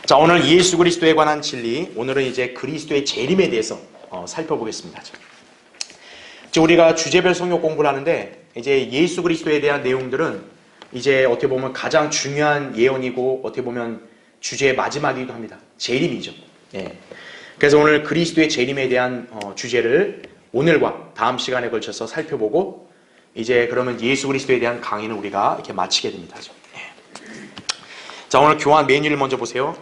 자, 오늘 예수 그리스도에 관한 진리, 오늘은 이제 그리스도의 재림에 대해서 살펴보겠습니다. 이제 우리가 주제별 성경 공부를 하는데 이제 예수 그리스도에 대한 내용들은 이제 어떻게 보면 가장 중요한 예언이고 어떻게 보면 주제의 마지막이기도 합니다. 재림이죠. 예. 그래서 오늘 그리스도의 재림에 대한 주제를 오늘과 다음 시간에 걸쳐서 살펴보고 이제 그러면 예수 그리스도에 대한 강의는 우리가 이렇게 마치게 됩니다. 예. 자, 오늘 교환 메뉴를 먼저 보세요.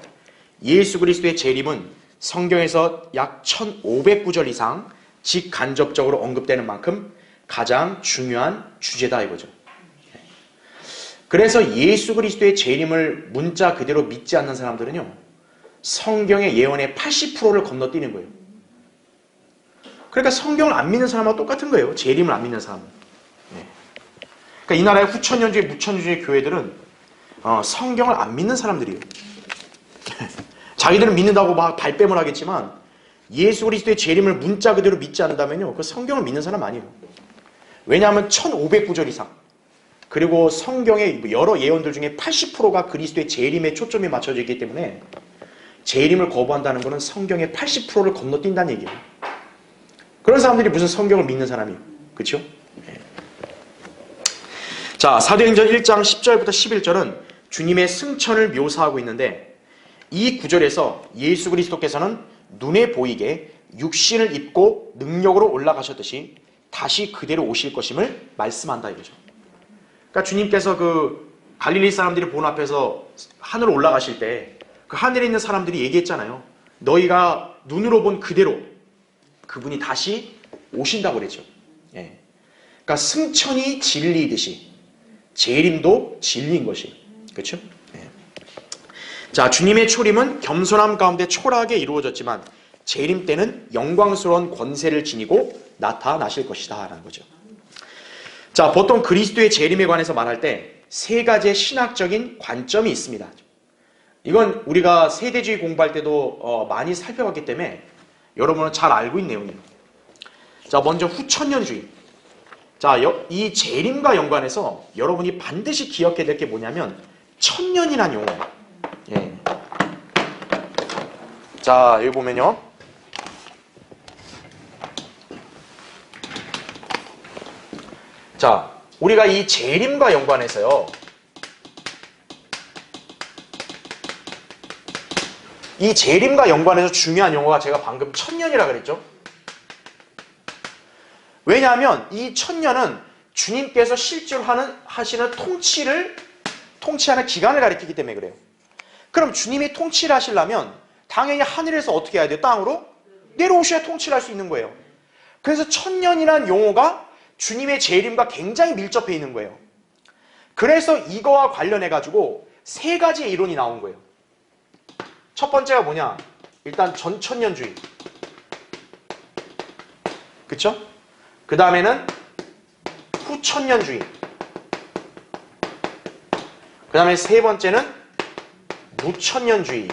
예수 그리스도의 재림은 성경에서 약 1500구절 이상 직간접적으로 언급되는 만큼 가장 중요한 주제다 이거죠. 그래서 예수 그리스도의 재림을 문자 그대로 믿지 않는 사람들은요, 성경의 예언의 80%를 건너뛰는 거예요. 그러니까 성경을 안 믿는 사람하고 똑같은 거예요. 재림을 안 믿는 사람은. 그러니까 이 나라의 후천년주의 무천년주의 교회들은 성경을 안 믿는 사람들이에요. 자기들은 믿는다고 막 발뺌을 하겠지만 예수 그리스도의 재림을 문자 그대로 믿지 않는다면요, 그 성경을 믿는 사람 아니에요. 왜냐하면 1500구절 이상 그리고 성경의 여러 예언들 중에 80%가 그리스도의 재림에 초점이 맞춰져 있기 때문에 재림을 거부한다는 것은 성경의 80%를 건너뛴다는 얘기예요. 그런 사람들이 무슨 성경을 믿는 사람이에요. 그렇죠? 네. 자, 사도행전 1장 10절부터 11절은 주님의 승천을 묘사하고 있는데 이 구절에서 예수 그리스도께서는 눈에 보이게 육신을 입고 능력으로 올라가셨듯이 다시 그대로 오실 것임을 말씀한다 이거죠. 그러니까 주님께서 그 갈릴리 사람들이 보는 앞에서 하늘로 올라가실 때 그 하늘에 있는 사람들이 얘기했잖아요. 너희가 눈으로 본 그대로 그분이 다시 오신다고 그랬죠. 예. 그러니까 승천이 진리이듯이 재림도 진리인 것이. 그렇죠? 예. 자, 주님의 초림은 겸손함 가운데 초라하게 이루어졌지만 재림 때는 영광스러운 권세를 지니고 나타나실 것이다 라는 거죠. 자, 보통 그리스도의 재림에 관해서 말할 때 세 가지의 신학적인 관점이 있습니다. 이건 우리가 세대주의 공부할 때도 많이 살펴봤기 때문에 여러분은 잘 알고 있는 내용이에요. 자, 먼저 후천년주의. 자, 이 재림과 연관해서 여러분이 반드시 기억해야 될 게 뭐냐면 천년이라는 용어예요. 예. 자, 여기 보면요. 자, 우리가 이 재림과 연관해서요, 이 재림과 연관해서 중요한 용어가 제가 방금 천년이라 그랬죠. 왜냐하면 이 천년은 주님께서 실제로 하시는 통치하는 기간을 가리키기 때문에 그래요. 그럼 주님이 통치를 하시려면 당연히 하늘에서 어떻게 해야 돼요? 땅으로 내려오셔야 통치를 할 수 있는 거예요. 그래서 천년이라는 용어가 주님의 재림과 굉장히 밀접해 있는 거예요. 그래서 이거와 관련해 가지고 세 가지의 이론이 나온 거예요. 첫 번째가 뭐냐? 일단 전천년주의. 그쵸? 그 다음에는 후천년주의. 그 다음에 세 번째는 무천년주의.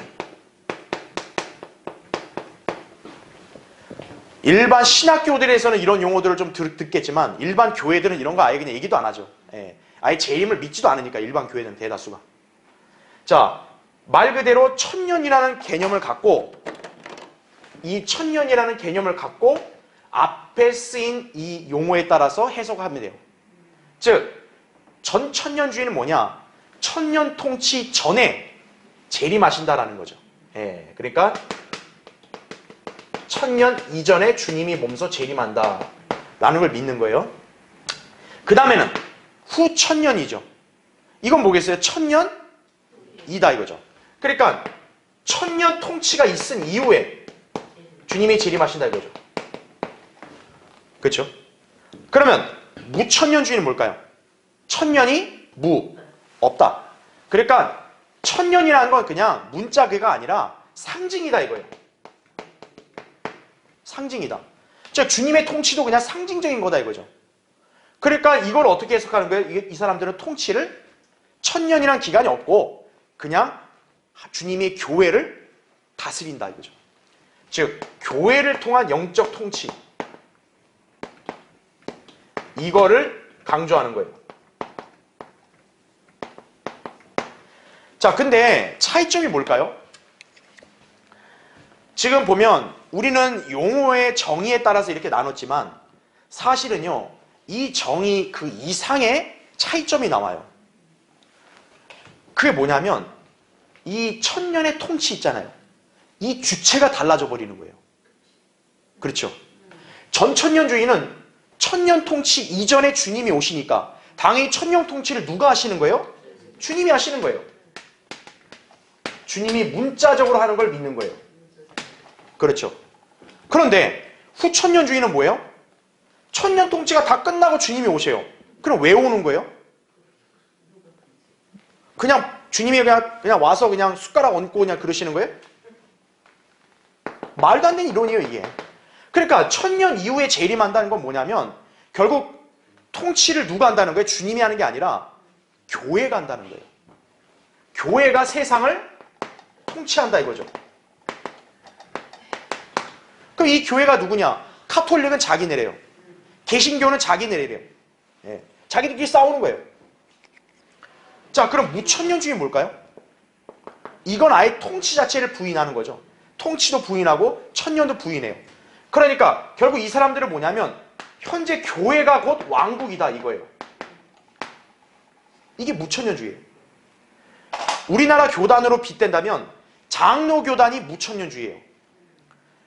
일반 신학교들에서는 이런 용어들을 좀 듣겠지만 일반 교회들은 이런 거 아예 그냥 얘기도 안 하죠. 예. 아예 재림을 믿지도 않으니까 일반 교회는 대다수가. 자, 말 그대로 천년이라는 개념을 갖고 이 천년이라는 개념을 갖고 앞에 쓰인 이 용어에 따라서 해석하면 돼요. 즉, 전천년주의는 뭐냐? 천년 통치 전에 재림하신다라는 거죠. 예. 그러니까 천년 이전에 주님이 몸소 재림한다 라는 걸 믿는 거예요. 그 다음에는 후천년이죠. 이건 뭐겠어요? 천년이다 이거죠. 그러니까 천년 통치가 있은 이후에 주님이 재림하신다 이거죠. 그렇죠? 그러면 무천년주의는 뭘까요? 천년이 없다. 그러니까 천년이라는 건 그냥 문자 그가 아니라 상징이다 이거예요. 상징이다. 즉 주님의 통치도 그냥 상징적인 거다 이거죠. 그러니까 이걸 어떻게 해석하는 거예요? 이 사람들은 통치를 천년이란 기간이 없고 그냥 주님의 교회를 다스린다 이거죠. 즉 교회를 통한 영적 통치, 이거를 강조하는 거예요. 자, 근데 차이점이 뭘까요? 지금 보면 우리는 용어의 정의에 따라서 이렇게 나눴지만 사실은요, 이 정의 그 이상의 차이점이 나와요. 그게 뭐냐면 이 천년의 통치 있잖아요. 이 주체가 달라져 버리는 거예요. 그렇죠? 전천년주의는 천년 통치 이전에 주님이 오시니까 당연히 천년 통치를 누가 하시는 거예요? 주님이 하시는 거예요. 주님이 문자적으로 하는 걸 믿는 거예요. 그렇죠? 그런데 후천년주의는 뭐예요? 천년 통치가 다 끝나고 주님이 오세요. 그럼 왜 오는 거예요? 그냥 주님이 그냥 와서 그냥 숟가락 얹고 그냥 그러시는 거예요? 말도 안 되는 이론이에요, 이게. 그러니까 천년 이후에 재림한다는 건 뭐냐면 결국 통치를 누가 한다는 거예요? 주님이 하는 게 아니라 교회가 한다는 거예요. 교회가 세상을 통치한다 이거죠. 그럼 이 교회가 누구냐? 카톨릭은 자기네래요. 개신교는 자기네래요. 예. 자기들끼리 싸우는 거예요. 자, 그럼 무천년주의 뭘까요? 이건 아예 통치 자체를 부인하는 거죠. 통치도 부인하고 천년도 부인해요. 그러니까 결국 이 사람들은 뭐냐면 현재 교회가 곧 왕국이다 이거예요. 이게 무천년주의예요. 우리나라 교단으로 빗댄다면 장로교단이 무천년주의예요.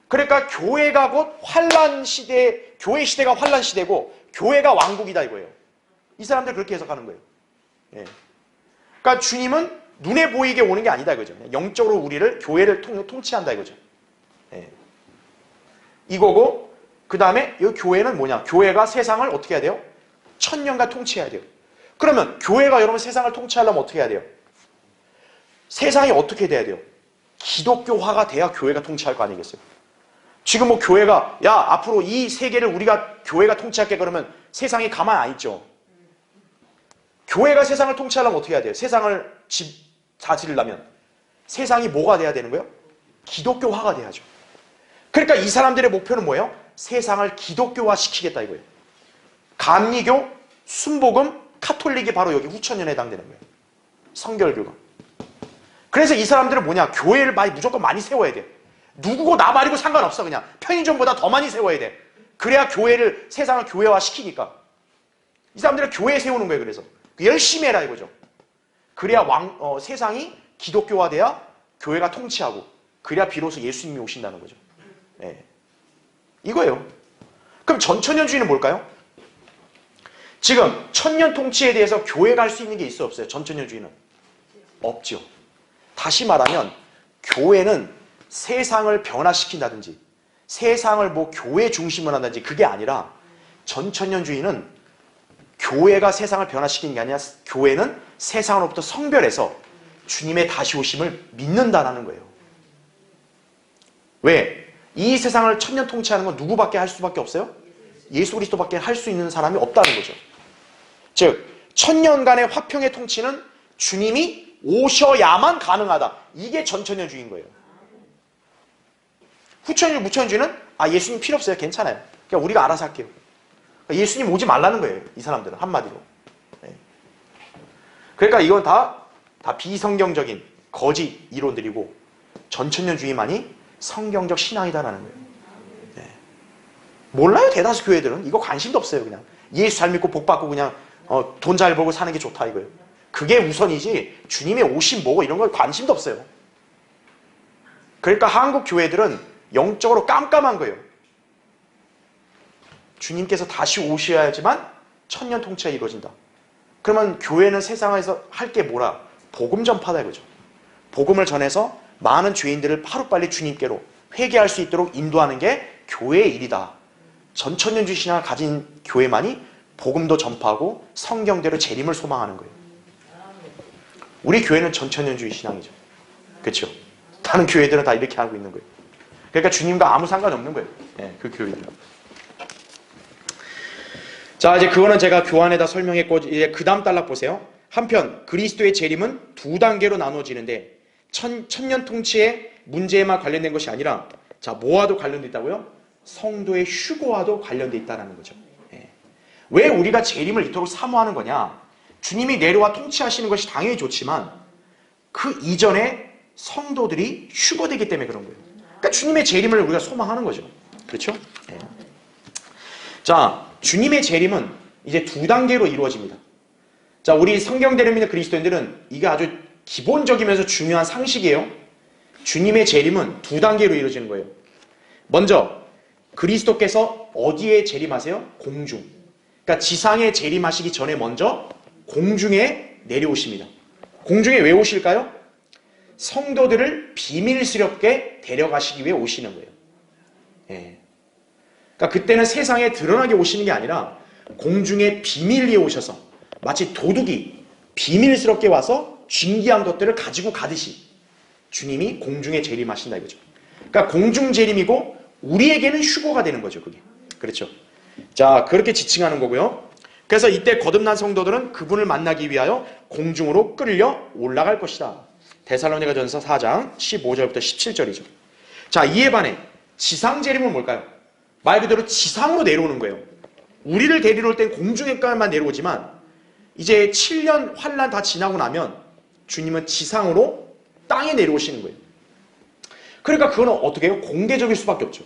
그러니까 교회가 곧 환란 시대, 교회 시대가 환란 시대고 교회가 왕국이다 이거예요. 이 사람들 그렇게 해석하는 거예요. 예. 그러니까 주님은 눈에 보이게 오는 게 아니다 이거죠. 영적으로 우리를 교회를 통치한다 이거죠. 예. 이거고 그 다음에 이 교회는 뭐냐? 교회가 세상을 어떻게 해야 돼요? 천년간 통치해야 돼요. 그러면 교회가 여러분 세상을 통치하려면 어떻게 해야 돼요? 세상이 어떻게 돼야 돼요? 기독교화가 돼야 교회가 통치할 거 아니겠어요? 지금 뭐 교회가 야 앞으로 이 세계를 우리가 교회가 통치할게 그러면 세상이 가만 안 있죠. 교회가 세상을 통치하려면 어떻게 해야 돼요? 세상을 다스리려면 세상이 뭐가 돼야 되는 거예요? 기독교화가 돼야죠. 그러니까 이 사람들의 목표는 뭐예요? 세상을 기독교화 시키겠다 이거예요. 감리교, 순복음, 카톨릭이 바로 여기 후천년에 해당되는 거예요. 성결교가. 그래서 이 사람들은 뭐냐? 교회를 무조건 많이 세워야 돼. 누구고 나 말이고 상관없어. 그냥 편의점보다 더 많이 세워야 돼. 그래야 교회를 세상을 교회화 시키니까. 이 사람들은 교회 세우는 거예요. 그래서 열심히 해라 이거죠. 그래야 세상이 기독교화돼야 교회가 통치하고 그래야 비로소 예수님이 오신다는 거죠. 네. 이거예요. 그럼 전천년주의는 뭘까요? 지금 천년 통치에 대해서 교회가 할 수 있는 게 있어 없어요? 전천년주의는 없죠. 다시 말하면 교회는 세상을 변화시킨다든지 세상을 뭐 교회 중심으로 한다든지 그게 아니라 전천년주의는 교회가 세상을 변화시키는 게 아니라 교회는 세상으로부터 성별해서 주님의 다시 오심을 믿는다라는 거예요. 왜? 이 세상을 천년 통치하는 건 누구밖에 할 수밖에 없어요? 예수 그리스도밖에 할 수 있는 사람이 없다는 거죠. 즉 천년간의 화평의 통치는 주님이 오셔야만 가능하다. 이게 전천년주의인 거예요. 후천년, 무천년주의는 예수님 필요 없어요. 괜찮아요. 그냥 우리가 알아서 할게요. 그러니까 예수님 오지 말라는 거예요. 이 사람들은 한마디로. 네. 그러니까 이건 다 비성경적인 거짓 이론들이고 전천년주의만이 성경적 신앙이다라는 거예요. 네. 몰라요. 대다수 교회들은. 이거 관심도 없어요. 그냥 예수 잘 믿고 복 받고 그냥 돈 잘 벌고 사는 게 좋다 이거예요. 그게 우선이지 주님의 오심 뭐고 이런 거 관심도 없어요. 그러니까 한국 교회들은 영적으로 깜깜한 거예요. 주님께서 다시 오셔야지만 천년 통치가 이루어진다. 그러면 교회는 세상에서 할 게 뭐라? 복음 전파다 이거죠. 복음을 전해서 많은 죄인들을 하루빨리 주님께로 회개할 수 있도록 인도하는 게 교회의 일이다. 전천년주의 신앙을 가진 교회만이 복음도 전파하고 성경대로 재림을 소망하는 거예요. 우리 교회는 전천년주의 신앙이죠. 그렇죠? 다른 교회들은 다 이렇게 하고 있는 거예요. 그러니까 주님과 아무 상관없는 거예요. 네, 그 교회들은. 자, 이제 그거는 제가 교환에다 설명했고 이제 그 다음 단락 보세요. 한편 그리스도의 재림은 두 단계로 나눠지는데 천년 통치의 문제에만 관련된 것이 아니라 자, 뭐와도 관련돼 있다고요? 성도의 휴거와도 관련돼 있다는 거죠. 예. 왜 우리가 재림을 이토록 사모하는 거냐? 주님이 내려와 통치하시는 것이 당연히 좋지만 그 이전에 성도들이 휴거되기 때문에 그런 거예요. 그러니까 주님의 재림을 우리가 소망하는 거죠. 그렇죠? 네. 자, 주님의 재림은 이제 두 단계로 이루어집니다. 자, 우리 성경대로 믿는 그리스도인들은 이게 아주 기본적이면서 중요한 상식이에요. 주님의 재림은 두 단계로 이루어지는 거예요. 먼저 그리스도께서 어디에 재림하세요? 공중. 그러니까 지상에 재림하시기 전에 먼저 공중에 내려오십니다. 공중에 왜 오실까요? 성도들을 비밀스럽게 데려가시기 위해 오시는 거예요. 예. 그러니까 그때는 세상에 드러나게 오시는 게 아니라 공중에 비밀리에 오셔서 마치 도둑이 비밀스럽게 와서 진귀한 것들을 가지고 가듯이 주님이 공중에 재림하신다 이거죠. 그러니까 공중 재림이고 우리에게는 휴거가 되는 거죠. 그게. 그렇죠. 자, 그렇게 지칭하는 거고요. 그래서 이때 거듭난 성도들은 그분을 만나기 위하여 공중으로 끌려 올라갈 것이다. 데살로니가전서 4장 15절부터 17절이죠. 자, 이에 반해 지상 재림은 뭘까요? 말 그대로 지상으로 내려오는 거예요. 우리를 데리러 올 땐 공중에까지만 내려오지만 이제 7년 환란 다 지나고 나면 주님은 지상으로 땅에 내려오시는 거예요. 그러니까 그거는 어떻게 해요? 공개적일 수밖에 없죠.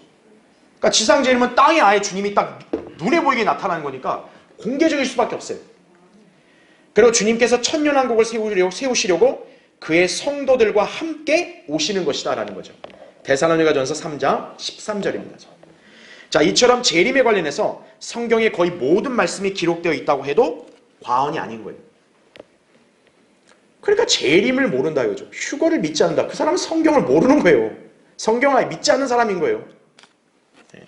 그러니까 지상 재림은 땅에 아예 주님이 딱 눈에 보이게 나타나는 거니까 공개적일 수밖에 없어요. 그리고 주님께서 천년왕국을 세우시려고 그의 성도들과 함께 오시는 것이다 라는 거죠. 데살로니가전서 3장 13절입니다. 자, 이처럼 재림에 관련해서 성경의 거의 모든 말씀이 기록되어 있다고 해도 과언이 아닌 거예요. 그러니까 재림을 모른다 이거죠. 휴거를 믿지 않는다. 그 사람은 성경을 모르는 거예요. 성경을 믿지 않는 사람인 거예요. 네.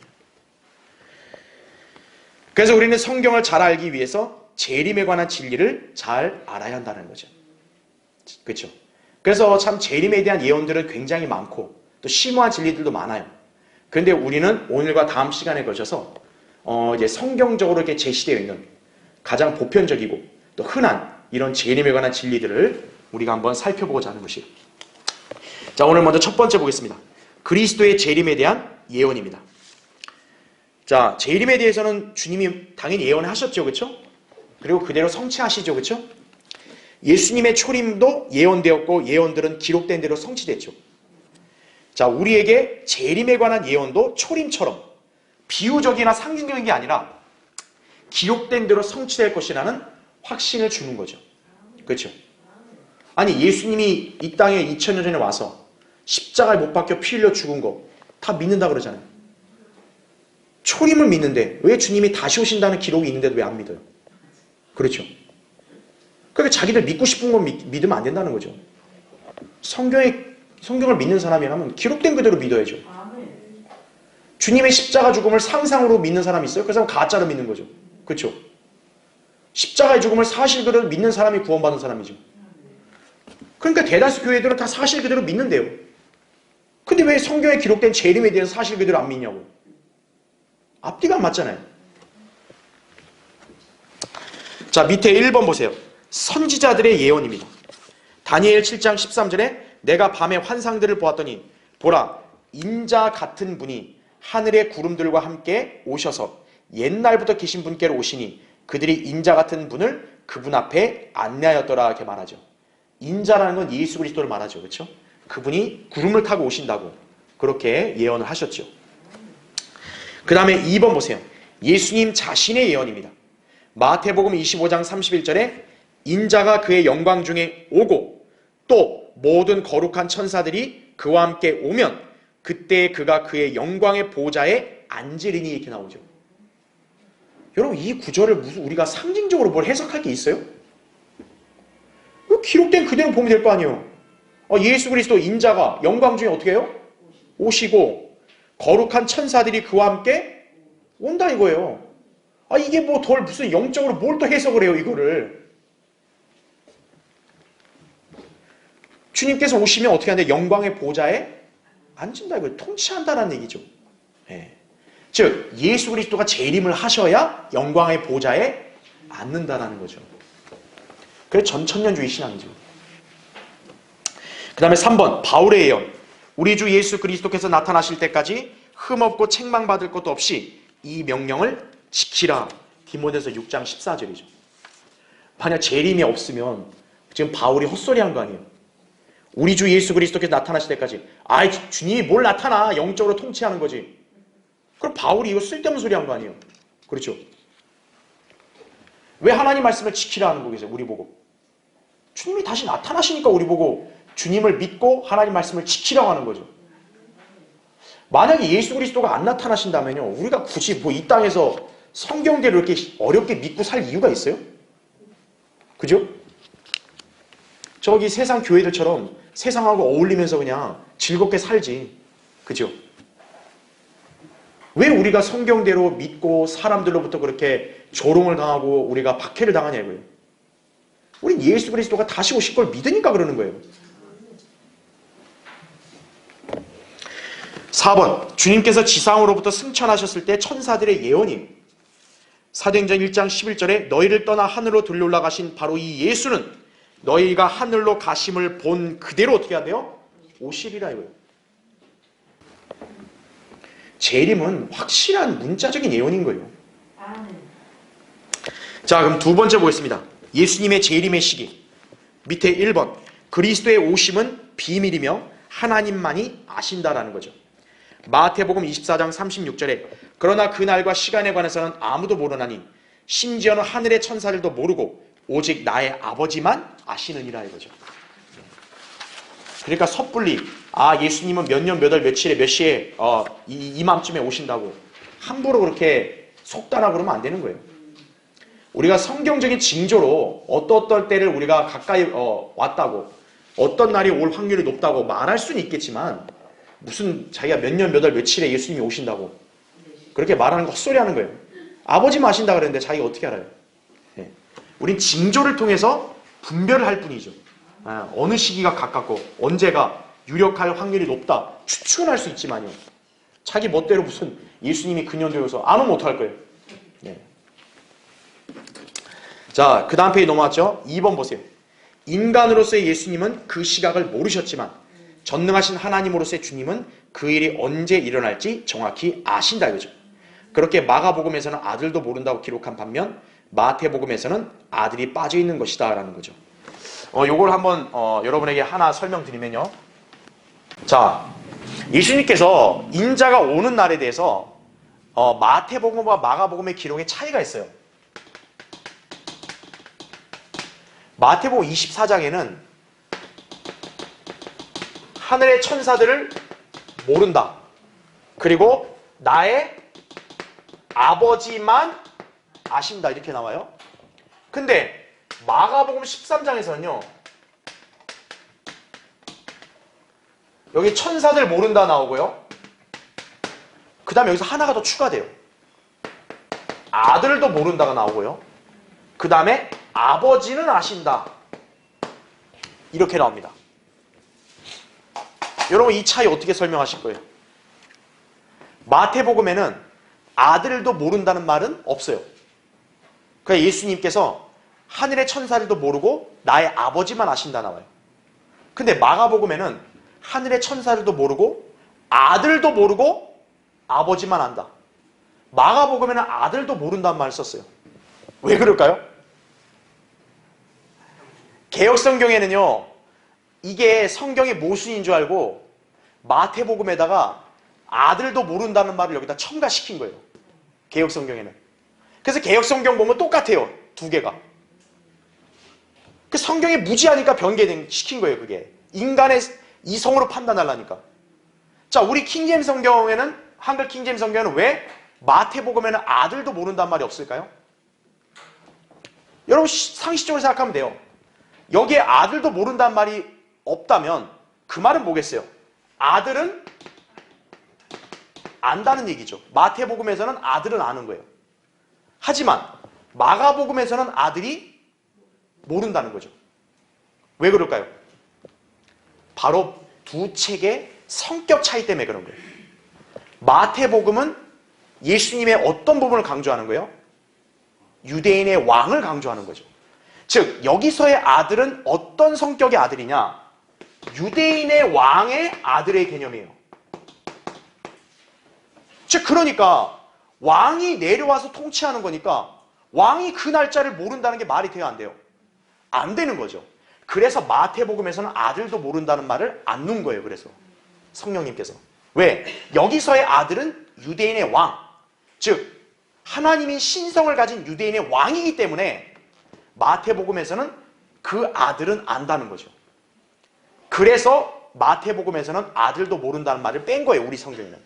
그래서 우리는 성경을 잘 알기 위해서 재림에 관한 진리를 잘 알아야 한다는 거죠. 그렇죠? 그래서 참 재림에 대한 예언들은 굉장히 많고 또 심오한 진리들도 많아요. 그런데 우리는 오늘과 다음 시간에 걸쳐서 이제 성경적으로 이렇게 제시되어 있는 가장 보편적이고 또 흔한 이런 재림에 관한 진리들을 우리가 한번 살펴보고자 하는 것이에요. 자, 오늘 먼저 첫 번째 보겠습니다. 그리스도의 재림에 대한 예언입니다. 자, 재림에 대해서는 주님이 당연히 예언하셨죠. 그렇죠? 그리고 그대로 성취하시죠. 그렇죠? 예수님의 초림도 예언되었고 예언들은 기록된 대로 성취됐죠. 자, 우리에게 재림에 관한 예언도 초림처럼 비유적이나 상징적인 게 아니라 기록된 대로 성취될 것이라는 확신을 주는 거죠. 그렇죠? 아니, 예수님이 이 땅에 2000년 전에 와서 십자가에 못 박혀 피 흘려 죽은 거 다 믿는다 그러잖아요. 초림을 믿는데 왜 주님이 다시 오신다는 기록이 있는데도 왜 안 믿어요? 그렇죠? 그러니까 자기들 믿고 싶은 건 믿으면 안 된다는 거죠. 성경을 믿는 사람이라면 기록된 그대로 믿어야죠. 주님의 십자가 죽음을 상상으로 믿는 사람이 있어요? 그 사람은 가짜로 믿는 거죠. 그렇죠? 십자가의 죽음을 사실 그대로 믿는 사람이 구원받은 사람이죠. 그러니까 대다수 교회들은 다 사실 그대로 믿는데요. 근데 왜 성경에 기록된 재림에 대해서 사실 그대로 안 믿냐고. 앞뒤가 안 맞잖아요. 자, 밑에 1번 보세요. 선지자들의 예언입니다. 다니엘 7장 13절에 내가 밤에 환상들을 보았더니 보라, 인자 같은 분이 하늘의 구름들과 함께 오셔서 옛날부터 계신 분께로 오시니 그들이 인자 같은 분을 그분 앞에 안내하였더라 이렇게 말하죠. 인자라는 건 예수 그리스도를 말하죠. 그렇죠? 그분이 구름을 타고 오신다고 그렇게 예언을 하셨죠. 그 다음에 2번 보세요. 예수님 자신의 예언입니다. 마태복음 25장 31절에 인자가 그의 영광 중에 오고 또 모든 거룩한 천사들이 그와 함께 오면 그때 그가 그의 영광의 보좌에 앉으리니 이렇게 나오죠. 여러분, 이 구절을 무슨 우리가 상징적으로 뭘 해석할 게 있어요? 기록된 그대로 보면 될 거 아니에요. 예수 그리스도 인자가 영광 중에 어떻게 해요? 오시고 거룩한 천사들이 그와 함께 온다 이거예요. 이게 뭐 덜 무슨 영적으로 뭘 또 해석을 해요 이거를. 주님께서 오시면 어떻게 하는데 영광의 보좌에 앉는다 이거예요. 통치한다라는 얘기죠. 예. 즉 예수 그리스도가 재림을 하셔야 영광의 보좌에 앉는다라는 거죠. 그게 전천년주의 신앙이죠. 그 다음에 3번 바울의 예언. 우리 주 예수 그리스도께서 나타나실 때까지 흠없고 책망받을 것도 없이 이 명령을 지키라. 디모데서 6장 14절이죠. 만약 재림이 없으면 지금 바울이 헛소리한 거 아니에요. 우리 주 예수 그리스도께서 나타나실 때까지. 아이, 주님이 뭘 나타나? 영적으로 통치하는 거지. 그럼 바울이 이거 쓸데없는 소리 한 거 아니에요? 그렇죠? 왜 하나님 말씀을 지키라 하는 거겠어요? 우리 보고. 주님이 다시 나타나시니까 우리 보고 주님을 믿고 하나님 말씀을 지키라고 하는 거죠. 만약에 예수 그리스도가 안 나타나신다면요, 우리가 굳이 뭐 이 땅에서 성경대로 이렇게 어렵게 믿고 살 이유가 있어요? 그죠? 저기 세상 교회들처럼 세상하고 어울리면서 그냥 즐겁게 살지. 그죠? 왜 우리가 성경대로 믿고 사람들로부터 그렇게 조롱을 당하고 우리가 박해를 당하냐고요. 우린 예수 그리스도가 다시 오실 걸 믿으니까 그러는 거예요. 4번, 주님께서 지상으로부터 승천하셨을 때 천사들의 예언이 사도행전 1장 11절에 너희를 떠나 하늘로 들려올라 가신 바로 이 예수는 너희가 하늘로 가심을 본 그대로 어떻게 한대요? 오시리라 이거예요. 재림은 확실한 문자적인 예언인 거예요. 자, 그럼 두 번째 보겠습니다. 예수님의 재림의 시기. 밑에 1번, 그리스도의 오심은 비밀이며 하나님만이 아신다라는 거죠. 마태복음 24장 36절에 그러나 그날과 시간에 관해서는 아무도 모르나니 심지어는 하늘의 천사들도 모르고 오직 나의 아버지만 아시느니라 이거죠. 그러니까 섣불리 예수님은 몇 년 몇 월 며칠에 몇 시에 이맘쯤에 오신다고 함부로 그렇게 속단하고 그러면 안 되는 거예요. 우리가 성경적인 징조로 어떨 때를 우리가 가까이 왔다고 어떤 날이 올 확률이 높다고 말할 수는 있겠지만 무슨 자기가 몇 년 몇 월 며칠에 예수님이 오신다고 그렇게 말하는 거 헛소리 하는 거예요. 아버지만 아신다 그랬는데 자기가 어떻게 알아요? 네. 우린 징조를 통해서 분별을 할 뿐이죠. 어느 시기가 가깝고 언제가 유력할 확률이 높다 추측은 할 수 있지만요. 자기 멋대로 무슨 예수님이 그 년도여서 안 오면 어떡할 거예요? 네. 자, 그 다음 페이지 넘어왔죠? 2번 보세요. 인간으로서의 예수님은 그 시각을 모르셨지만 전능하신 하나님으로서의 주님은 그 일이 언제 일어날지 정확히 아신다 이거죠. 그렇게 마가복음에서는 아들도 모른다고 기록한 반면 마태복음에서는 아들이 빠져있는 것이다 라는 거죠. 요걸 한번 여러분에게 하나 설명드리면요. 자, 예수님께서 인자가 오는 날에 대해서 마태복음과 마가복음의 기록에 차이가 있어요. 마태복음 24장에는 하늘의 천사들을 모른다. 그리고 나의 아버지만 아신다 이렇게 나와요. 근데 마가복음 13장에서는요. 여기 천사들 모른다 나오고요. 그 다음에 여기서 하나가 더 추가돼요. 아들도 모른다가 나오고요. 그 다음에 아버지는 아신다. 이렇게 나옵니다. 여러분 이 차이 어떻게 설명하실 거예요? 마태복음에는 아들도 모른다는 말은 없어요. 그러니까 예수님께서 하늘의 천사들도 모르고 나의 아버지만 아신다 나와요. 근데 마가복음에는 하늘의 천사들도 모르고 아들도 모르고 아버지만 안다. 마가복음에는 아들도 모른다는 말을 썼어요. 왜 그럴까요? 개역성경에는요. 이게 성경의 모순인 줄 알고 마태복음에다가 아들도 모른다는 말을 여기다 첨가시킨 거예요. 개역성경에는. 그래서 개역성경 보면 똑같아요. 두 개가. 그 성경이 무지하니까 변개시킨 거예요. 그게. 인간의 이성으로 판단하려니까. 자, 우리 킹제임 성경에는 한글 킹제임 성경에는 왜 마태복음에는 아들도 모른다는 말이 없을까요? 여러분 상식적으로 생각하면 돼요. 여기에 아들도 모른다는 말이 없다면 그 말은 뭐겠어요? 아들은 안다는 얘기죠. 마태복음에서는 아들은 아는 거예요. 하지만 마가복음에서는 아들이 모른다는 거죠. 왜 그럴까요? 바로 두 책의 성격 차이 때문에 그런 거예요. 마태복음은 예수님의 어떤 부분을 강조하는 거예요? 유대인의 왕을 강조하는 거죠. 즉 여기서의 아들은 어떤 성격의 아들이냐? 유대인의 왕의 아들의 개념이에요. 즉 그러니까 왕이 내려와서 통치하는 거니까 왕이 그 날짜를 모른다는 게 말이 돼야 안 돼요? 안 되는 거죠. 그래서 마태복음에서는 아들도 모른다는 말을 안 넣은 거예요. 그래서 성령님께서. 왜? 여기서의 아들은 유대인의 왕, 즉 하나님이 신성을 가진 유대인의 왕이기 때문에 마태복음에서는 그 아들은 안다는 거죠. 그래서 마태복음에서는 아들도 모른다는 말을 뺀 거예요. 우리 성경에는.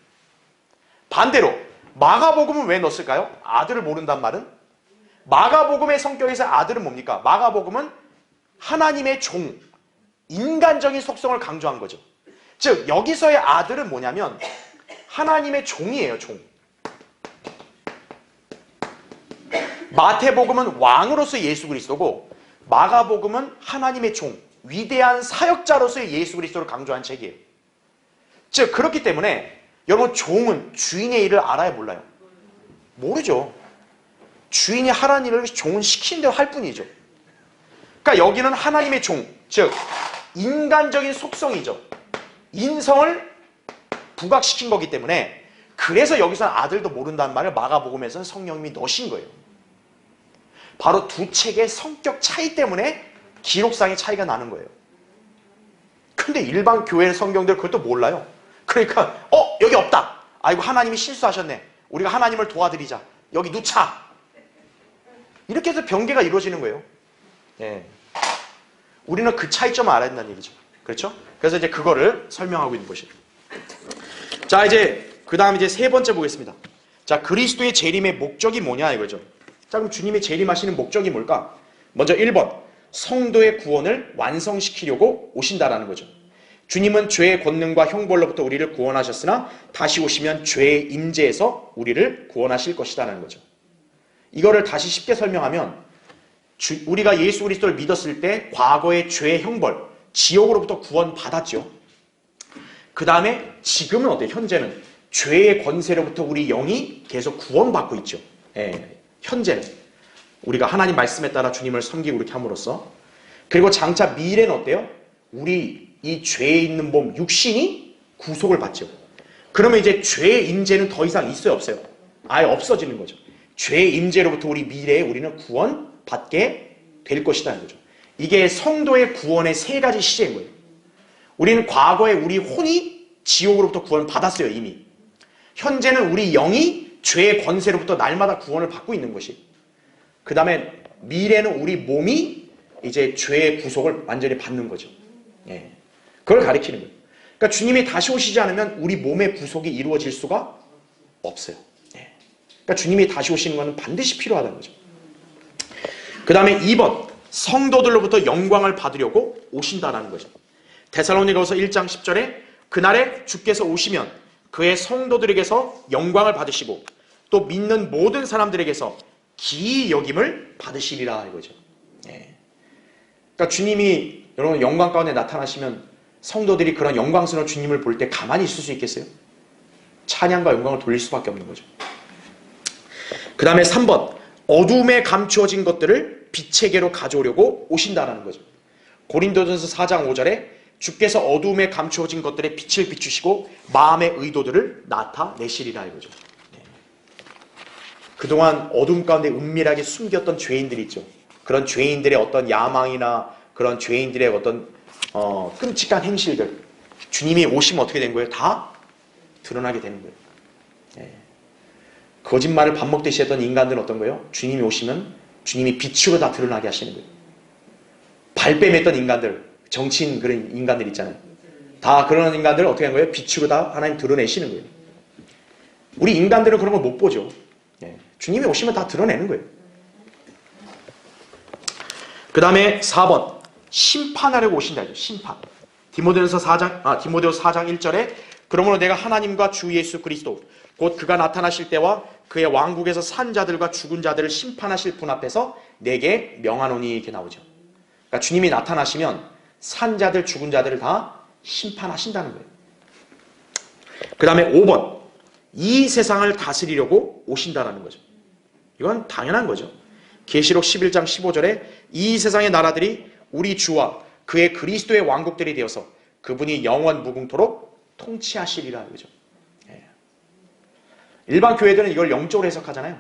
반대로 마가복음은 왜 넣었을까요? 아들을 모른다는 말은? 마가복음의 성격에서 아들은 뭡니까? 마가복음은 하나님의 종, 인간적인 속성을 강조한 거죠. 즉 여기서의 아들은 뭐냐면 하나님의 종이에요. 종. 마태복음은 왕으로서의 예수 그리스도고 마가복음은 하나님의 종, 위대한 사역자로서의 예수 그리스도를 강조한 책이에요. 즉 그렇기 때문에 여러분 종은 주인의 일을 알아요? 몰라요? 모르죠. 주인이 하라는 일을 종은 시키는 대로 할 뿐이죠. 그러니까 여기는 하나님의 종, 즉 인간적인 속성이죠. 인성을 부각시킨 거기 때문에 그래서 여기서는 아들도 모른다는 말을 마가복음에서는 성령님이 넣으신 거예요. 바로 두 책의 성격 차이 때문에 기록상의 차이가 나는 거예요. 근데 일반 교회 성경들 그것도 몰라요. 그러니까 여기 없다. 아이고 하나님이 실수하셨네. 우리가 하나님을 도와드리자. 여기 놓자. 이렇게 해서 변개가 이루어지는 거예요. 예. 우리는 그 차이점을 알아야 된다는 얘기죠. 그렇죠? 그래서 이제 그거를 설명하고 있는 것이에요. 자, 이제 그 다음 이제 세 번째 보겠습니다. 자, 그리스도의 재림의 목적이 뭐냐 이거죠. 자, 그럼 주님의 재림하시는 목적이 뭘까? 먼저 1번, 성도의 구원을 완성시키려고 오신다라는 거죠. 주님은 죄의 권능과 형벌로부터 우리를 구원하셨으나 다시 오시면 죄의 임재에서 우리를 구원하실 것이라는 거죠. 이거를 다시 쉽게 설명하면 우리가 예수 그리스도를 믿었을 때 과거의 죄의 형벌, 지옥으로부터 구원받았죠. 그 다음에 지금은 어때요? 현재는 죄의 권세로부터 우리 영이 계속 구원받고 있죠. 예, 현재는 우리가 하나님 말씀에 따라 주님을 섬기고 이렇게 함으로써. 그리고 장차 미래는 어때요? 우리 이 죄에 있는 몸 육신이 구속을 받죠. 그러면 이제 죄의 임재는 더 이상 있어요? 없어요? 아예 없어지는 거죠. 죄의 임재로부터 우리 미래에 우리는 구원받게 될 것이라는 거죠. 이게 성도의 구원의 세 가지 시제인 거예요. 우리는 과거에 우리 혼이 지옥으로부터 구원받았어요. 이미. 현재는 우리 영이 죄의 권세로부터 날마다 구원을 받고 있는 것이. 그 다음에 미래는 우리 몸이 이제 죄의 구속을 완전히 받는 거죠. 예. 그걸 가리키는 거예요. 그러니까 주님이 다시 오시지 않으면 우리 몸의 구속이 이루어질 수가 없어요. 예. 그러니까 주님이 다시 오시는 것은 반드시 필요하다는 거죠. 그 다음에 2번, 성도들로부터 영광을 받으려고 오신다라는 거죠. 데살로니가서 1장 10절에 그날에 주께서 오시면 그의 성도들에게서 영광을 받으시고 또 믿는 모든 사람들에게서 기이 여김을 받으시리라 이거죠. 예. 그러니까 주님이 여러분 영광 가운데 나타나시면 성도들이 그런 영광스러운 주님을 볼 때 가만히 있을 수 있겠어요? 찬양과 영광을 돌릴 수밖에 없는 거죠. 그 다음에 3번, 어둠에 감추어진 것들을 빛에게로 가져오려고 오신다라는 거죠. 고린도전서 4장 5절에 주께서 어둠에 감추어진 것들의 빛을 비추시고 마음의 의도들을 나타내시리라 이거죠. 네. 그동안 어둠 가운데 은밀하게 숨겼던 죄인들이 있죠. 그런 죄인들의 어떤 야망이나 그런 죄인들의 어떤 끔찍한 행실들, 주님이 오시면 어떻게 된 거예요? 다 드러나게 되는 거예요. 네. 거짓말을 밥 먹듯이 했던 인간들은 어떤 거예요? 주님이 오시면 주님이 빛으로 다 드러나게 하시는 거예요. 발뺌했던 인간들, 정치인 그런 인간들 있잖아요. 다 그런 인간들을 어떻게 한 거예요? 빛으로 다 하나님 드러내시는 거예요. 우리 인간들은 그런 걸 못 보죠. 예. 주님이 오시면 다 드러내는 거예요. 그 다음에 4번, 심판하려고 오신다. 심판. 디모데후서 4장 1절에 그러므로 내가 하나님과 주 예수 그리스도 곧 그가 나타나실 때와 그의 왕국에서 산 자들과 죽은 자들을 심판하실 분 앞에서 내게 명하노니 이렇게 나오죠. 그러니까 주님이 나타나시면 산 자들 죽은 자들을 다 심판하신다는 거예요. 그 다음에 5번, 이 세상을 다스리려고 오신다라는 거죠. 이건 당연한 거죠. 계시록 11장 15절에 이 세상의 나라들이 우리 주와 그의 그리스도의 왕국들이 되어서 그분이 영원 무궁토록 통치하시리라 이거죠. 예. 일반 교회들은 이걸 영적으로 해석하잖아요.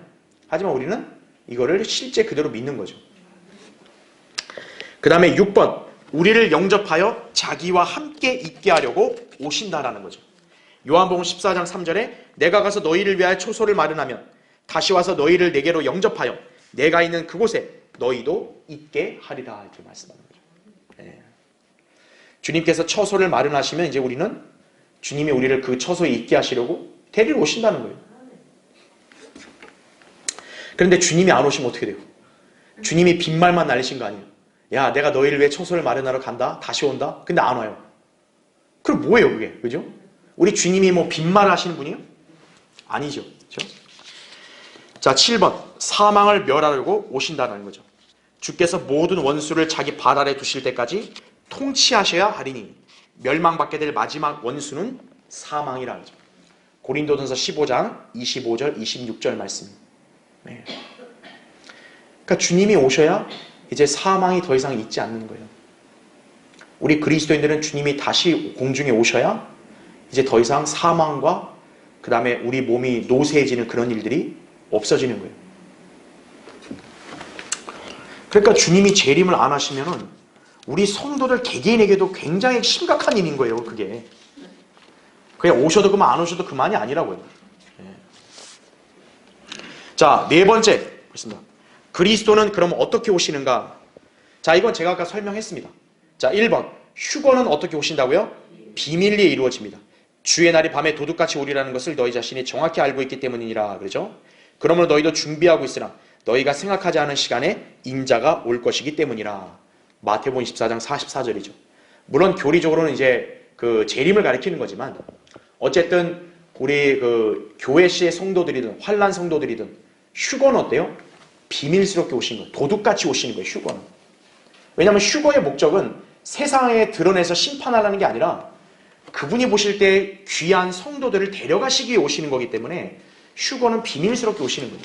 하지만 우리는 이거를 실제 그대로 믿는 거죠. 그 다음에 6번, 우리를 영접하여 자기와 함께 있게 하려고 오신다라는 거죠. 요한복음 14장 3절에 내가 가서 너희를 위하여 초소를 마련하면 다시 와서 너희를 내게로 영접하여 내가 있는 그곳에 너희도 있게 하리라 이렇게 말씀하는 거죠. 네. 주님께서 처소를 마련하시면 이제 우리는 주님이 우리를 그 처소에 있게 하시려고 데리러 오신다는 거예요. 그런데 주님이 안 오시면 어떻게 돼요? 주님이 빈말만 날리신 거 아니에요? 야, 내가 너희를 위해 처소를 마련하러 간다. 다시 온다. 근데 안 와요. 그럼 뭐예요, 그게? 그죠? 우리 주님이 뭐 빈말 하시는 분이에요? 아니죠. 그죠? 자, 7번. 사망을 멸하려고 오신다는 거죠. 주께서 모든 원수를 자기 발 아래 두실 때까지 통치하셔야 하리니 멸망받게 될 마지막 원수는 사망이라 하죠. 고린도전서 15장 25절 26절 말씀. 네. 그러니까 주님이 오셔야 이제 사망이 더 이상 있지 않는 거예요. 우리 그리스도인들은 주님이 다시 공중에 오셔야 이제 더 이상 사망과 그 다음에 우리 몸이 노쇠해지는 그런 일들이 없어지는 거예요. 그러니까 주님이 재림을 안 하시면은 우리 성도들 개개인에게도 굉장히 심각한 일인 거예요. 그게 그냥 오셔도 그만 안 오셔도 그만이 아니라고요. 자, 네 번째 보겠습니다. 그리스도는 그럼 어떻게 오시는가? 자, 이건 제가 아까 설명했습니다. 자, 1번 휴거는 어떻게 오신다고요? 비밀리에 이루어집니다. 주의 날이 밤에 도둑같이 오리라는 것을 너희 자신이 정확히 알고 있기 때문이라 그러죠. 그러므로 너희도 준비하고 있으라. 너희가 생각하지 않은 시간에 인자가 올 것이기 때문이라. 마태복음 24장 44절이죠. 물론 교리적으로는 이제 그 재림을 가리키는 거지만 어쨌든 우리 그 교회시의 성도들이든 환난 성도들이든 휴거는 어때요? 비밀스럽게 오신 거예요. 도둑같이 오시는 거예요. 휴거는. 왜냐하면 휴거의 목적은 세상에 드러내서 심판하라는 게 아니라 그분이 보실 때 귀한 성도들을 데려가시기 위해 오시는 거기 때문에 휴거는 비밀스럽게 오시는 거예요.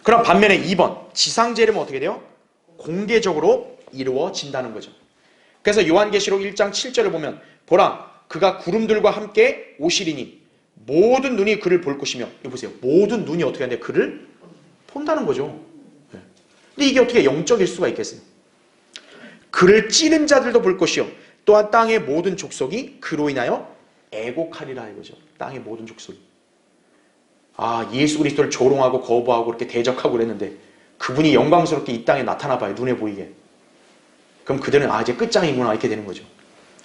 그럼 반면에 2번 지상재림은 어떻게 돼요? 공개적으로 이루어진다는 거죠. 그래서 요한계시록 1장 7절을 보면 보라 그가 구름들과 함께 오시리니 모든 눈이 그를 볼 것이며 이거 보세요. 모든 눈이 어떻게 하는데 그를 본다는 거죠. 근데 이게 어떻게 영적일 수가 있겠어요? 그를 찌른 자들도 볼 것이요 또한 땅의 모든 족속이 그로 인하여 애곡하리라 이거죠. 땅의 모든 족속이. 아, 예수 그리스도를 조롱하고 거부하고 그렇게 대적하고 그랬는데 그분이 영광스럽게 이 땅에 나타나 봐요. 눈에 보이게. 그럼 그들은 아, 이제 끝장이구나 이렇게 되는 거죠.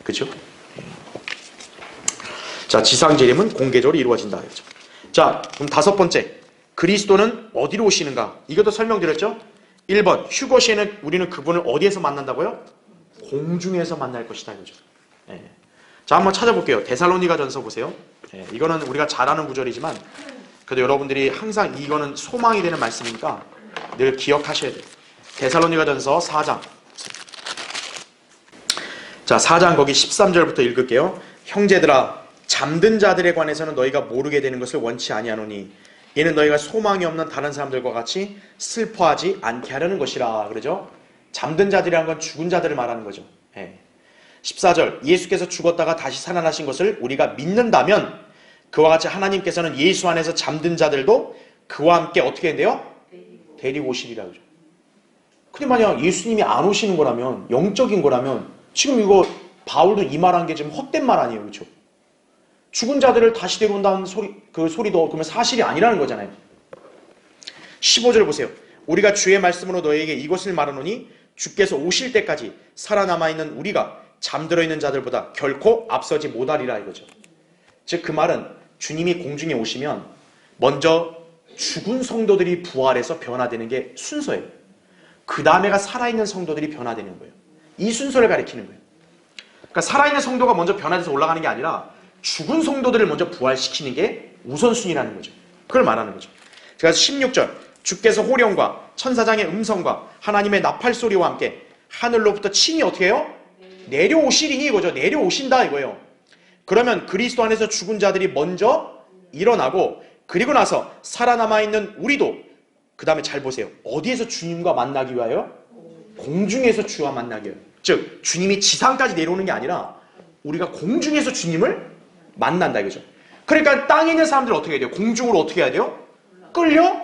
그렇죠? 자, 지상재림은 공개적으로 이루어진다. 그렇죠? 자, 그럼 다섯 번째. 그리스도는 어디로 오시는가? 이것도 설명드렸죠? 1번 휴거 시에는 우리는 그분을 어디에서 만난다고요? 공중에서 만날 것이다. 이거죠. 네. 자, 한번 찾아볼게요. 데살로니가전서 보세요. 네, 이거는 우리가 잘 아는 구절이지만 그래도 여러분들이 항상 이거는 소망이 되는 말씀이니까 늘 기억하셔야 돼요. 데살로니가전서 4장. 자, 4장 거기 13절부터 읽을게요. 형제들아 잠든 자들에 관해서는 너희가 모르게 되는 것을 원치 아니하노니 이는 너희가 소망이 없는 다른 사람들과 같이 슬퍼하지 않게 하려는 것이라. 그러죠? 잠든 자들이라는 건 죽은 자들을 말하는 거죠. 14절 예수께서 죽었다가 다시 살아나신 것을 우리가 믿는다면 그와 같이 하나님께서는 예수 안에서 잠든 자들도 그와 함께 어떻게 한대요? 데리고 오시리라. 그러죠. 근데 만약 예수님이 안 오시는 거라면 영적인 거라면 지금 이거 바울도 이 말한 게 지금 헛된 말 아니에요. 그렇죠? 죽은 자들을 다시 데려온다는 그 소리도 그러면 사실이 아니라는 거잖아요. 15절 보세요. 우리가 주의 말씀으로 너희에게 이것을 말하노니 주께서 오실 때까지 살아남아있는 우리가 잠들어 있는 자들보다 결코 앞서지 못하리라 이거죠. 즉 그 말은 주님이 공중에 오시면 먼저 죽은 성도들이 부활해서 변화되는 게 순서예요. 그 다음에가 살아있는 성도들이 변화되는 거예요. 이 순서를 가리키는 거예요. 그러니까 살아있는 성도가 먼저 변화돼서 올라가는 게 아니라 죽은 성도들을 먼저 부활시키는 게 우선순위라는 거죠. 그걸 말하는 거죠. 그래서 16절 주께서 호령과 천사장의 음성과 하나님의 나팔소리와 함께 하늘로부터 친히 어떻게 해요? 내려오시리니 이거죠. 내려오신다 이거예요. 그러면 그리스도 안에서 죽은 자들이 먼저 일어나고 그리고 나서 살아남아있는 우리도 그 다음에 잘 보세요. 어디에서 주님과 만나기 위하여? 공중에서 주와 만나기 위하여. 즉 주님이 지상까지 내려오는 게 아니라 우리가 공중에서 주님을 만난다 이거죠. 그러니까 땅에 있는 사람들 어떻게 해야 돼요? 공중으로 어떻게 해야 돼요? 끌려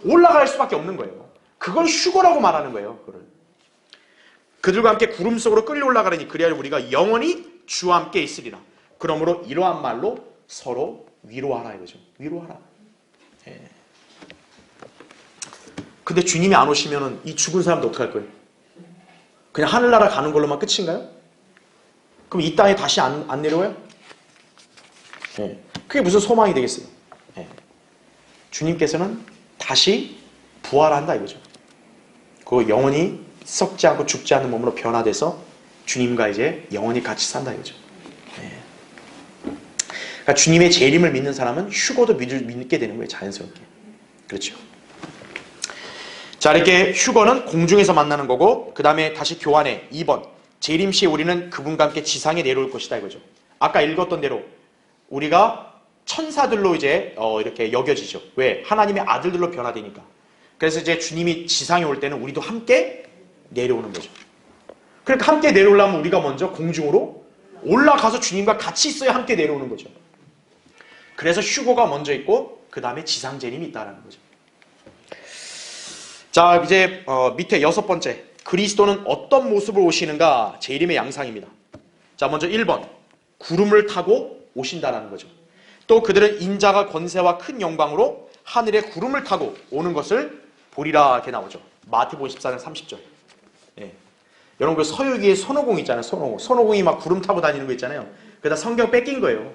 올라갈 수밖에 없는 거예요. 그걸 휴거라고 말하는 거예요. 그걸. 그들과 함께 구름 속으로 끌려 올라가려니 그리하여 우리가 영원히 주와 함께 있으리라. 그러므로 이러한 말로 서로 위로하라 이거죠. 위로하라. 예. 근데 주님이 안 오시면은 이 죽은 사람도 어떡할 거예요? 그냥 하늘나라 가는 걸로만 끝인가요? 그럼 이 땅에 다시 안 내려와요? 예. 그게 무슨 소망이 되겠어요? 예. 주님께서는 다시 부활한다 이거죠. 그 영원히 썩지 않고 죽지 않는 몸으로 변화돼서 주님과 이제 영원히 같이 산다 이거죠. 예. 그러니까 주님의 재림을 믿는 사람은 휴거도 믿게 되는 거예요. 자연스럽게. 그렇죠. 자, 이렇게 휴거는 공중에서 만나는 거고, 그 다음에 다시 교환해 2번 재림 시에 우리는 그분과 함께 지상에 내려올 것이다 이거죠. 아까 읽었던 대로 우리가 천사들로 이제 이렇게 여겨지죠. 왜? 하나님의 아들들로 변화되니까. 그래서 이제 주님이 지상에 올 때는 우리도 함께 내려오는 거죠. 그러니까 함께 내려오려면 우리가 먼저 공중으로 올라가서 주님과 같이 있어야 함께 내려오는 거죠. 그래서 휴거가 먼저 있고 그 다음에 지상 재림이 있다는 거죠. 자, 이제 밑에 6번째 그리스도는 어떤 모습으로 오시는가? 재림의 양상입니다. 자, 먼저 1번 구름을 타고 오신다는 거죠. 또 그들은 인자가 권세와 큰 영광으로 하늘에 구름을 타고 오는 것을 보리라 이렇게 나오죠. 마태복음 24장 30절. 예. 여러분 그 서유기에 손오공 있잖아요. 손오공이 막 구름 타고 다니는 거 있잖아요. 그러다 성경 뺏긴 거예요.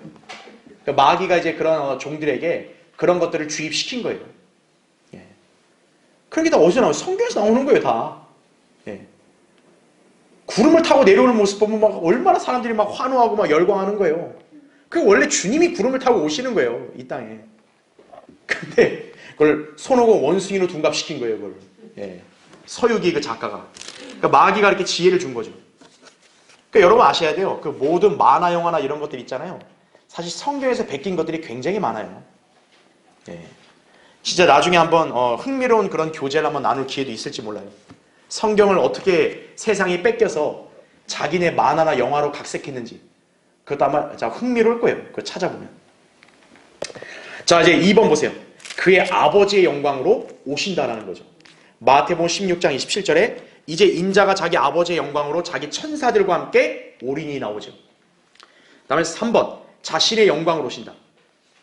그러니까 마귀가 이제 그런 종들에게 그런 것들을 주입시킨 거예요. 예. 그런 게 다 어디서 나와요? 성경에서 나오는 거예요, 다. 예. 구름을 타고 내려오는 모습 보면 막 얼마나 사람들이 막 환호하고 막 열광하는 거예요. 그 원래 주님이 구름을 타고 오시는 거예요, 이 땅에. 근데 그걸 손오공 원숭이로 둔갑시킨 거예요, 그걸. 예. 서유기 그 작가가. 그러니까 마귀가 이렇게 지혜를 준 거죠. 그러니까 여러분 아셔야 돼요. 그 모든 만화 영화나 이런 것들 있잖아요. 사실 성경에서 베낀 것들이 굉장히 많아요. 예. 진짜 나중에 한번 흥미로운 그런 교제를 한번 나눌 기회도 있을지 몰라요. 성경을 어떻게 세상이 뺏겨서 자기네 만화나 영화로 각색했는지. 그것도 아마 흥미로울 거예요. 그거 찾아보면. 자, 이제 2번 보세요. 그의 아버지의 영광으로 오신다라는 거죠. 마태복음 16장 27절에 이제 인자가 자기 아버지의 영광으로 자기 천사들과 함께 오리니 나오죠. 다음에 3번 자신의 영광으로 오신다.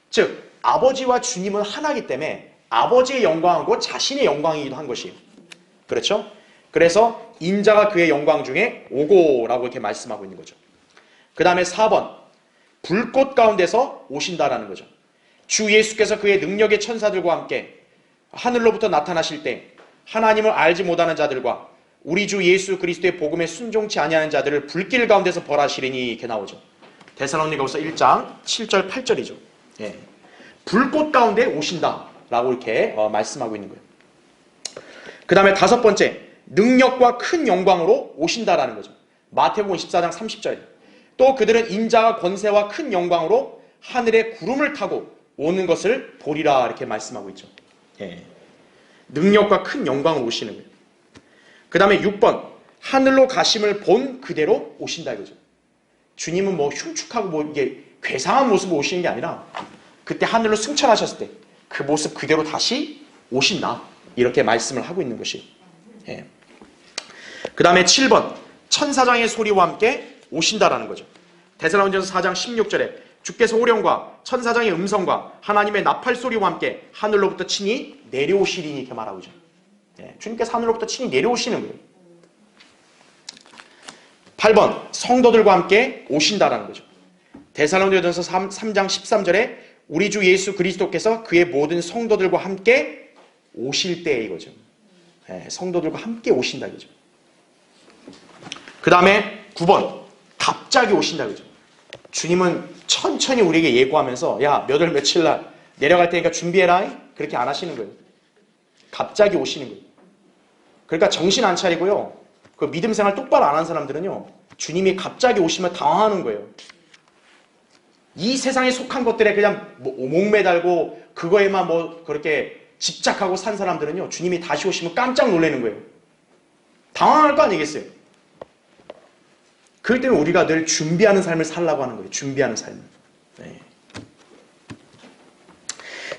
즉 아버지와 주님은 하나이기 때문에 아버지의 영광하고 자신의 영광이기도 한 것이에요. 그렇죠? 그래서 인자가 그의 영광 중에 오고라고 이렇게 말씀하고 있는 거죠. 그 다음에 4번 불꽃 가운데서 오신다라는 거죠. 주 예수께서 그의 능력의 천사들과 함께 하늘로부터 나타나실 때 하나님을 알지 못하는 자들과 우리 주 예수 그리스도의 복음에 순종치 아니하는 자들을 불길 가운데서 벌하시리니 이렇게 나오죠. 데살로니가후서 1장 7절 8절이죠. 예. 불꽃 가운데 오신다라고 이렇게 말씀하고 있는 거예요. 그 다음에 5번째 능력과 큰 영광으로 오신다라는 거죠. 마태복음 24장 30절. 또 그들은 인자와 권세와 큰 영광으로 하늘에 구름을 타고 오는 것을 보리라 이렇게 말씀하고 있죠. 예. 능력과 큰 영광으로 오시는 거예요. 그 다음에 6번 하늘로 가심을 본 그대로 오신다 이거죠. 주님은 뭐 흉측하고 뭐 이게 괴상한 모습으로 오시는 게 아니라 그때 하늘로 승천하셨을 때 그 모습 그대로 다시 오신다 이렇게 말씀을 하고 있는 것이에요. 예. 그 다음에 7번 천사장의 소리와 함께 오신다라는 거죠. 데살로니가전서 4장 16절에 주께서 호령과 천사장의 음성과 하나님의 나팔 소리와 함께 하늘로부터 친히 내려오시리니 이렇게 말하고 있죠. 예, 주님께서 하늘로부터 친히 내려오시는 거예요. 8번 성도들과 함께 오신다라는 거죠. 데살로니가전서 3장 13절에 우리 주 예수 그리스도께서 그의 모든 성도들과 함께 오실 때 이거죠. 예, 성도들과 함께 오신다 이거죠. 그 다음에 9번 갑자기 오신다 이거죠. 주님은 천천히 우리에게 예고하면서 야 몇 월 며칠 날 내려갈 테니까 준비해라 그렇게 안 하시는 거예요. 갑자기 오시는 거예요. 그러니까 정신 안 차리고요. 그 믿음 생활 똑바로 안 한 사람들은요. 주님이 갑자기 오시면 당황하는 거예요. 이 세상에 속한 것들에 그냥 목매달고 그거에만 뭐 그렇게 집착하고 산 사람들은요. 주님이 다시 오시면 깜짝 놀라는 거예요. 당황할 거 아니겠어요? 그렇기 때문에 우리가 늘 준비하는 삶을 살라고 하는 거예요. 준비하는 삶을. 네.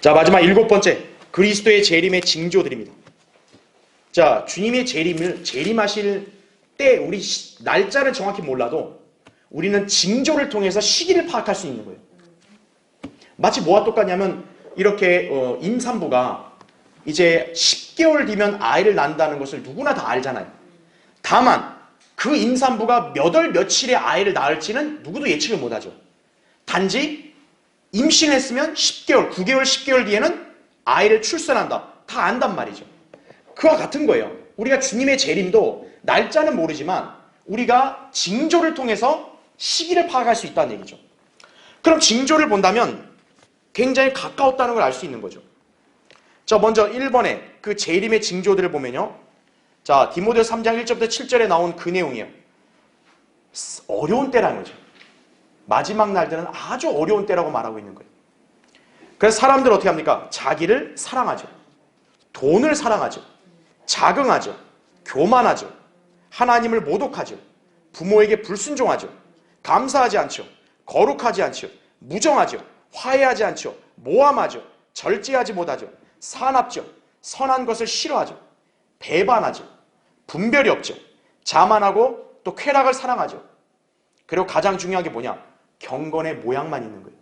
자, 마지막 7번째 그리스도의 재림의 징조들입니다. 자, 주님의 재림하실 우리 날짜를 정확히 몰라도 우리는 징조를 통해서 시기를 파악할 수 있는 거예요. 마치 뭐와 똑같냐면 이렇게 임산부가 이제 10개월 뒤면 아이를 낳는다는 것을 누구나 다 알잖아요. 다만 그 임산부가 몇 월 며칠에 아이를 낳을지는 누구도 예측을 못하죠. 단지 임신했으면 10개월, 9개월, 10개월 뒤에는 아이를 출산한다. 다 안단 말이죠. 그와 같은 거예요. 우리가 주님의 재림도 날짜는 모르지만 우리가 징조를 통해서 시기를 파악할 수 있다는 얘기죠. 그럼 징조를 본다면 굉장히 가까웠다는 걸 알 수 있는 거죠. 자, 먼저 1번에 그 재림의 징조들을 보면요. 자, 디모데후서 3장 1절부터 7절에 나온 그 내용이에요. 어려운 때라는 거죠. 마지막 날들은 아주 어려운 때라고 말하고 있는 거예요. 그래서 사람들 어떻게 합니까? 자기를 사랑하죠. 돈을 사랑하죠. 자긍하죠. 교만하죠. 하나님을 모독하죠. 부모에게 불순종하죠. 감사하지 않죠. 거룩하지 않죠. 무정하죠. 화해하지 않죠. 모함하죠. 절제하지 못하죠. 사납죠. 선한 것을 싫어하죠. 배반하죠. 분별이 없죠. 자만하고 또 쾌락을 사랑하죠. 그리고 가장 중요한 게 뭐냐? 경건의 모양만 있는 거예요.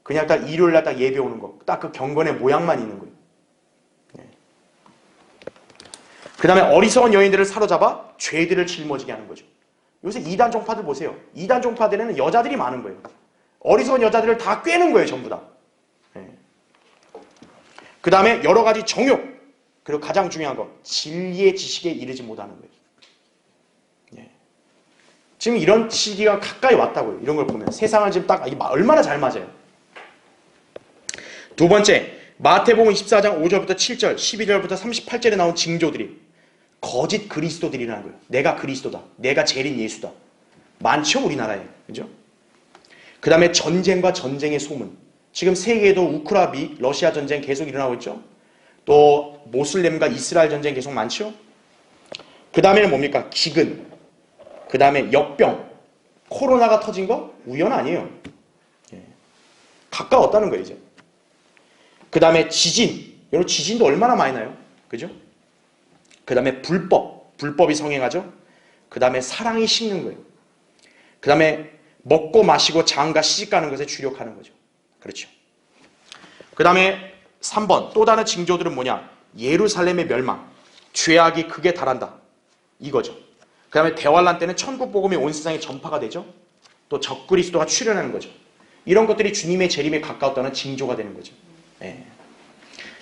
그냥 딱 일요일날 딱 예배 오는 거. 딱 그 경건의 모양만 있는 거예요. 그 다음에 어리석은 여인들을 사로잡아 죄들을 짊어지게 하는 거죠. 요새 이단 종파들 보세요. 이단 종파들에는 여자들이 많은 거예요. 어리석은 여자들을 다 꿰는 거예요. 전부 다. 그 다음에 여러 가지 정욕, 그리고 가장 중요한 거 진리의 지식에 이르지 못하는 거예요. 지금 이런 시기가 가까이 왔다고요. 이런 걸 보면 세상을 지금 딱 얼마나 잘 맞아요. 두 번째, 마태복음 24장 5절부터 7절, 12절부터 38절에 나온 징조들이 거짓 그리스도들이라는 거예요. 내가 그리스도다. 내가 재림 예수다. 많죠, 우리나라에. 그죠? 그 다음에 전쟁과 전쟁의 소문. 지금 세계에도 우크라이나, 러시아 전쟁 계속 일어나고 있죠. 또 모슬렘과 이스라엘 전쟁 계속 많죠. 그 다음에는 뭡니까? 기근. 그 다음에 역병. 코로나가 터진 거 우연 아니에요. 가까웠다는 거예요, 이제. 그 다음에 지진. 여러분 지진도 얼마나 많이 나요? 그죠? 그 다음에 불법이 성행하죠. 그 다음에 사랑이 식는 거예요. 그 다음에 먹고 마시고 장가 시집가는 것에 주력하는 거죠. 그렇죠. 그 다음에 3번 또 다른 징조들은 뭐냐? 예루살렘의 멸망, 죄악이 극에 달한다. 이거죠. 그 다음에 대환란 때는 천국 복음이 온 세상에 전파가 되죠. 또 적그리스도가 출현하는 거죠. 이런 것들이 주님의 재림에 가까웠다는 징조가 되는 거죠.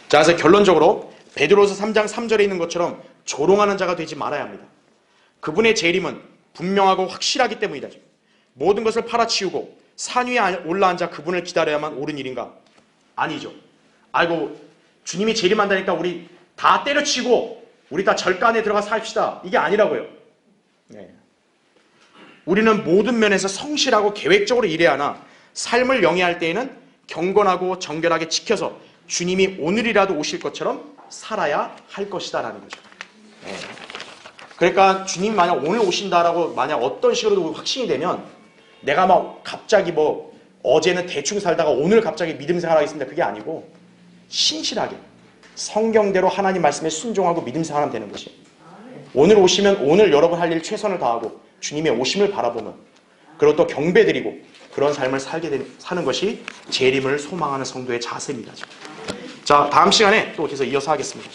자, 그래서 결론적으로 베드로서 3장 3절에 있는 것처럼 조롱하는 자가 되지 말아야 합니다. 그분의 재림은 분명하고 확실하기 때문이다. 모든 것을 팔아치우고 산 위에 올라앉아 그분을 기다려야만 옳은 일인가? 아니죠. 아이고 주님이 재림한다니까 우리 다 때려치고 우리 다 절간에 들어가 삽시다. 이게 아니라고요. 우리는 모든 면에서 성실하고 계획적으로 일해야 하나 삶을 영위할 때에는 경건하고 정결하게 지켜서 주님이 오늘이라도 오실 것처럼 살아야 할 것이다 라는 거죠. 그러니까 주님이 만약 오늘 오신다라고 만약 어떤 식으로도 확신이 되면 내가 막 갑자기 어제는 대충 살다가 오늘 갑자기 믿음 생활하겠습니다. 그게 아니고 신실하게 성경대로 하나님 말씀에 순종하고 믿음 생활하면 되는 것이. 오늘 오시면 오늘 여러분 할 일 최선을 다하고 주님의 오심을 바라보면 그리고 또 경배드리고 그런 삶을 사는 것이 재림을 소망하는 성도의 자세입니다. 자, 다음 시간에 또 계속 이어서 하겠습니다.